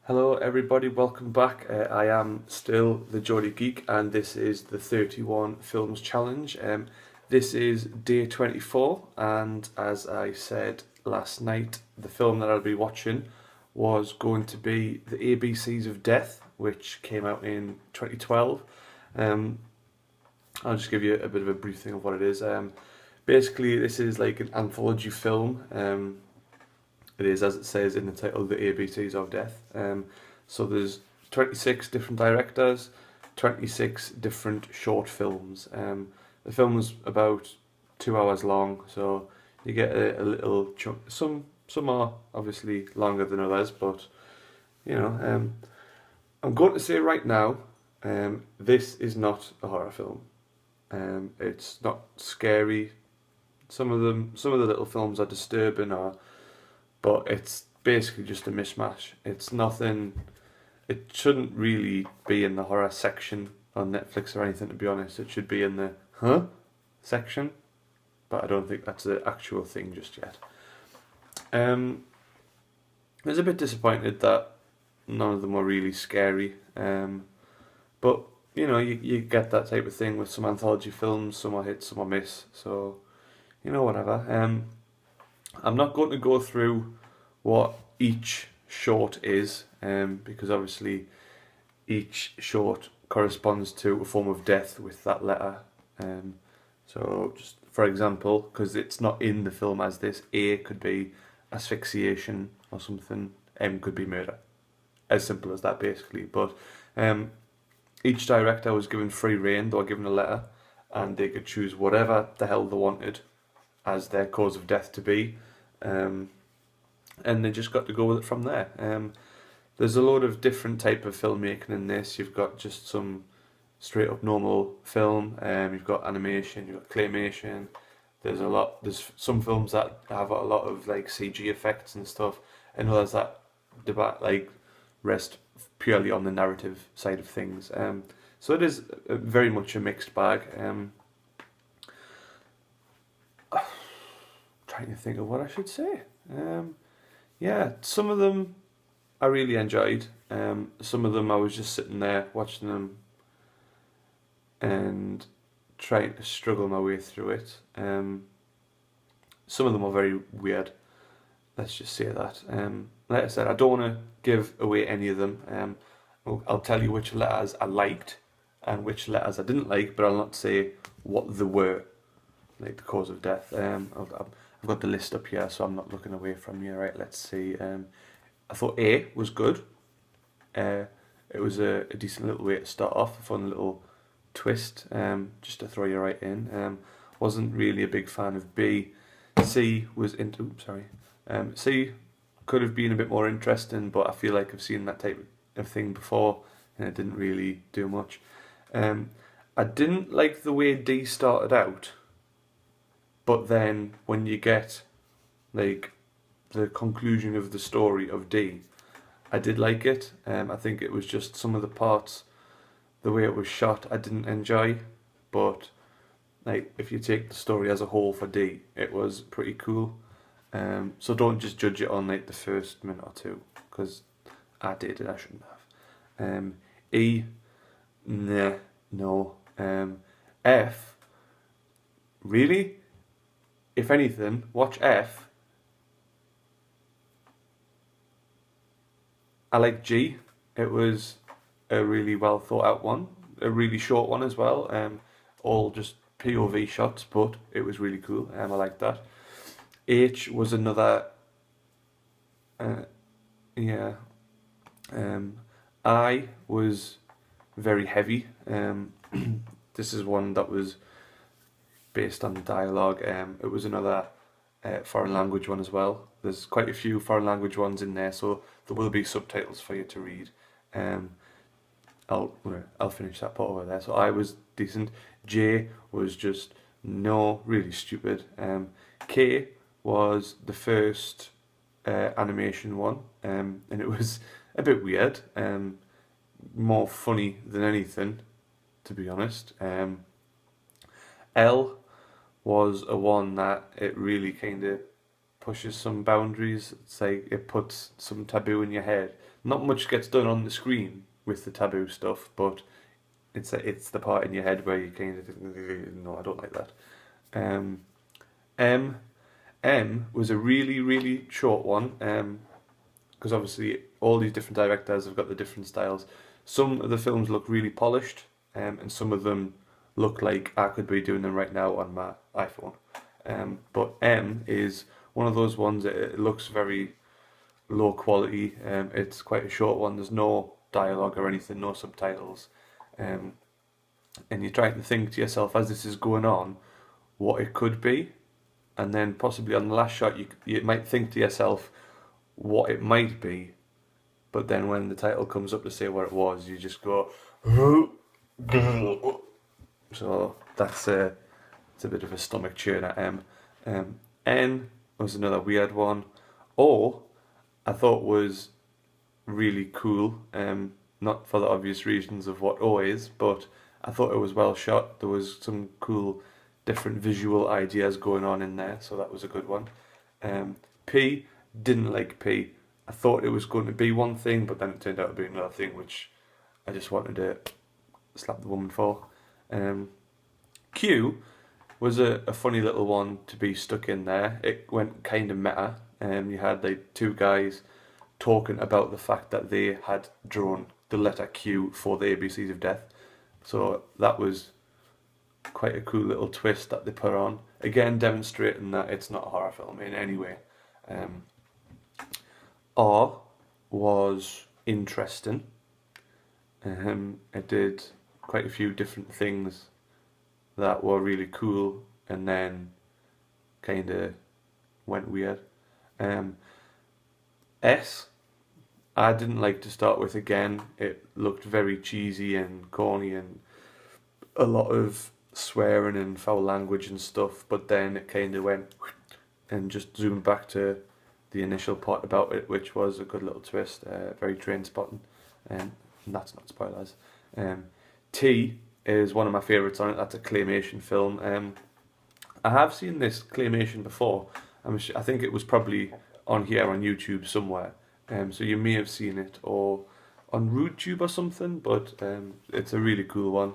Hello everybody, welcome back. I am still the Geordie Geek and this is the 31 Films Challenge. This is day 24 and as I said last night, the film that I'll be watching was going to be The ABCs of Death, which came out in 2012. I'll just give you a bit of a briefing of what it is. Basically, this is like an anthology film. It is, as it says in the title, The ABCs of Death. So there's 26 different directors, 26 different short films. The film was about 2 hours long, so you get a little chunk. Some are obviously longer than others, but you know, I'm going to say right now, this is not a horror film. It's not scary. Some of the little films are disturbing, but it's basically just a mishmash. It's nothing. It shouldn't really be in the horror section on Netflix or anything, to be honest. It should be in the section, but I don't think that's the actual thing just yet. I was a bit disappointed that none of them were really scary, but you get that type of thing with some anthology films. Some are hit, some are miss. So whatever. I'm not going to go through what each short is, because obviously each short corresponds to a form of death with that letter. So just for example, because it's not in the film as this, A could be asphyxiation or something, M could be murder. As simple as that, basically. But each director was given free rein. They were given a letter, and they could choose whatever the hell they wanted as their cause of death to be. And they just got to go with it from there. There's a load of different type of filmmaking in this. You've got just some straight up normal film. You've got animation. You've got claymation. There's some films that have a lot of like CG effects and stuff, and others that rest purely on the narrative side of things. So it is very much a mixed bag. Trying to think of what I should say. Yeah, some of them I really enjoyed. Some of them I was just sitting there watching them and trying to struggle my way through it. Some of them are very weird. Let's just say that. Like I said, I don't want to give away any of them. I'll tell you which letters I liked and which letters I didn't like, but I'll not say what they were, like the cause of death. I've got the list up here, so I'm not looking away from you. Right, let's see. I thought A was good. It was a decent little way to start off, a fun little twist, just to throw you right in. Wasn't really a big fan of B. C was into. C could have been a bit more interesting, but I feel like I've seen that type of thing before, and it didn't really do much. I didn't like the way D started out. But then when you get like the conclusion of the story of D, I did like it. I think it was just some of the parts, the way it was shot, I didn't enjoy. But like if you take the story as a whole for D, it was pretty cool. So don't just judge it on like the first minute or two, because I did and I shouldn't have. E, nah, no. F, really? If anything, watch F. I like G. It was a really well thought out one, a really short one as well. All just POV shots, but it was really cool. I like that. H was another. Yeah. I was very heavy. This is one that was based on the dialogue. It was another foreign language one as well. There's quite a few foreign language ones in there, so there will be subtitles for you to read. I'll finish that part over there. So I was decent. J was just really stupid. K was the first animation one, and it was a bit weird. More funny than anything, to be honest. L was a one that it really kind of pushes some boundaries. It's like it puts some taboo in your head. Not much gets done on the screen with the taboo stuff, but it's the part in your head where you kind of think, no, I don't like that. Um, M M was a really short one. Because obviously all these different directors have got the different styles. Some of the films look really polished, and some of them look like I could be doing them right now on my iPhone. But M is one of those ones that it looks very low quality. It's quite a short one. There's no dialogue or anything, no subtitles. Um, and you're trying to think to yourself as this is going on what it could be, and then possibly on the last shot you might think to yourself what it might be, but then when the title comes up to say what it was, you just go. So that's it's a bit of a stomach churn at M. N was another weird one. O, I thought was really cool. Not for the obvious reasons of what O is, but I thought it was well shot. There was some cool, different visual ideas going on in there, so that was a good one. P, didn't like P. I thought it was going to be one thing, but then it turned out to be another thing, which I just wanted to slap the woman for. Q was a funny little one to be stuck in there. It went kind of meta. You had like two guys talking about the fact that they had drawn the letter Q for the ABCs of Death. So that was quite a cool little twist that they put on. Again, demonstrating that it's not a horror film in any way. R was interesting. It did quite a few different things that were really cool and then kind of went weird. S, I didn't like to start with again. It looked very cheesy and corny and a lot of swearing and foul language and stuff, but then it kind of went and just zoomed back to the initial part about it, which was a good little twist, very train spotting, and that's not spoilers. T is one of my favourites on it. That's a claymation film. I have seen this claymation before. I think it was probably on here on YouTube somewhere. So you may have seen it or on RootTube or something, but it's a really cool one.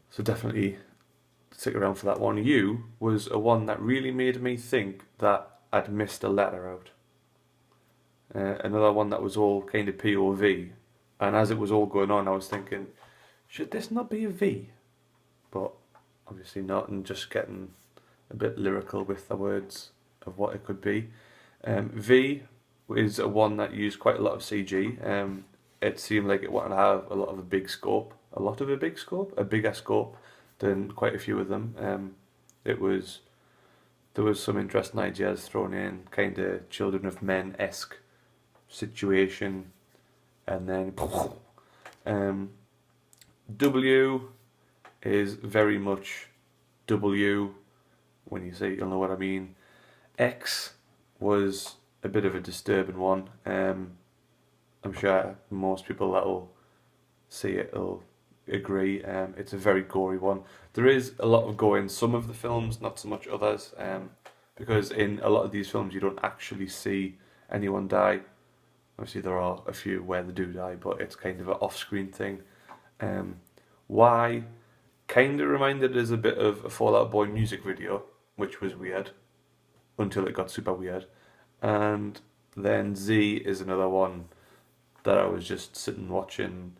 So definitely stick around for that one. U was a one that really made me think that I'd missed a letter out. Another one that was all kind of POV, and as it was all going on I was thinking, should this not be a V? But obviously not, and just getting a bit lyrical with the words of what it could be. V is a one that used quite a lot of CG. It seemed like it wanted to have a lot of a big scope, a bigger scope than quite a few of them. There was some interesting ideas thrown in, kind of Children of Men-esque situation, and then W is very much W. When you say it, you'll know what I mean. X was a bit of a disturbing one. I'm sure most people that'll see it will agree. It's a very gory one. There is a lot of gore in some of the films, not so much others, because in a lot of these films you don't actually see anyone die. Obviously there are a few where they do die, but it's kind of an off-screen thing. Y kind of reminded us a bit of a Fall Out Boy music video, which was weird, until it got super weird. And then Z is another one that I was just sitting watching,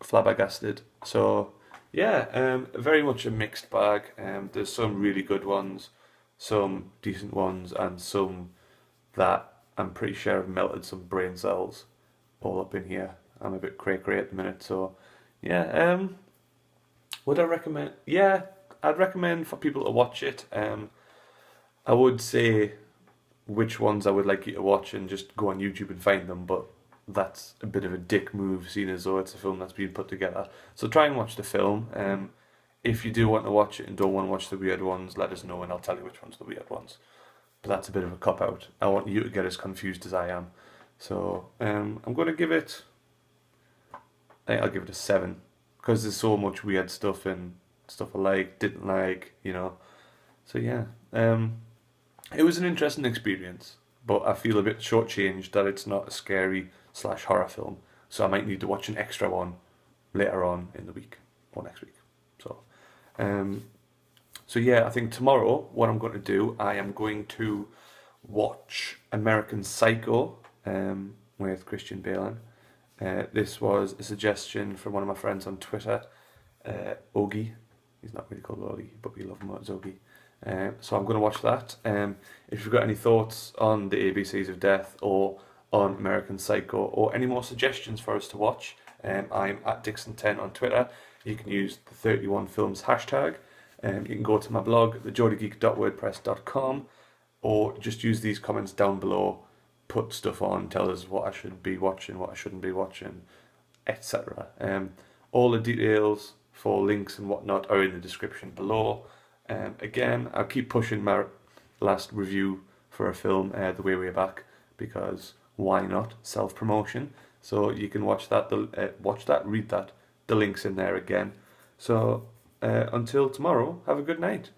flabbergasted. So yeah, very much a mixed bag. There's some really good ones, some decent ones, and some that I'm pretty sure have melted some brain cells all up in here. I'm a bit cray-cray at the minute, so yeah. Would I recommend? Yeah, I'd recommend for people to watch it. I would say which ones I would like you to watch and just go on YouTube and find them, but that's a bit of a dick move, seeing as though it's a film that's been put together. So try and watch the film. If you do want to watch it and don't want to watch the weird ones, let us know and I'll tell you which ones are the weird ones. But that's a bit of a cop-out. I want you to get as confused as I am. So I'm going to give it, I think I'll give it a 7, because there's so much weird stuff and stuff I liked, didn't like, you know. So yeah, it was an interesting experience, but I feel a bit shortchanged that it's not a scary slash horror film. So I might need to watch an extra one later on in the week or next week. So, um, so yeah, I think tomorrow what I'm going to do, I am going to watch American Psycho with Christian Bale. This was a suggestion from one of my friends on Twitter, Ogie. He's not really called Ogie, but we love him as Ogie. So I'm going to watch that. If you've got any thoughts on the ABCs of Death or on American Psycho or any more suggestions for us to watch, I'm at Dixon10 on Twitter. You can use the 31 Films hashtag. You can go to my blog, thegeordiegeek.wordpress.com, or just use these comments down below, put stuff on, tell us what I should be watching, what I shouldn't be watching, etc. All the details for links and whatnot are in the description below. Again, I'll keep pushing my last review for a film, The Way Way Back, because why not? Self-promotion. So you can watch that, read that. The link's in there again. So until tomorrow, have a good night.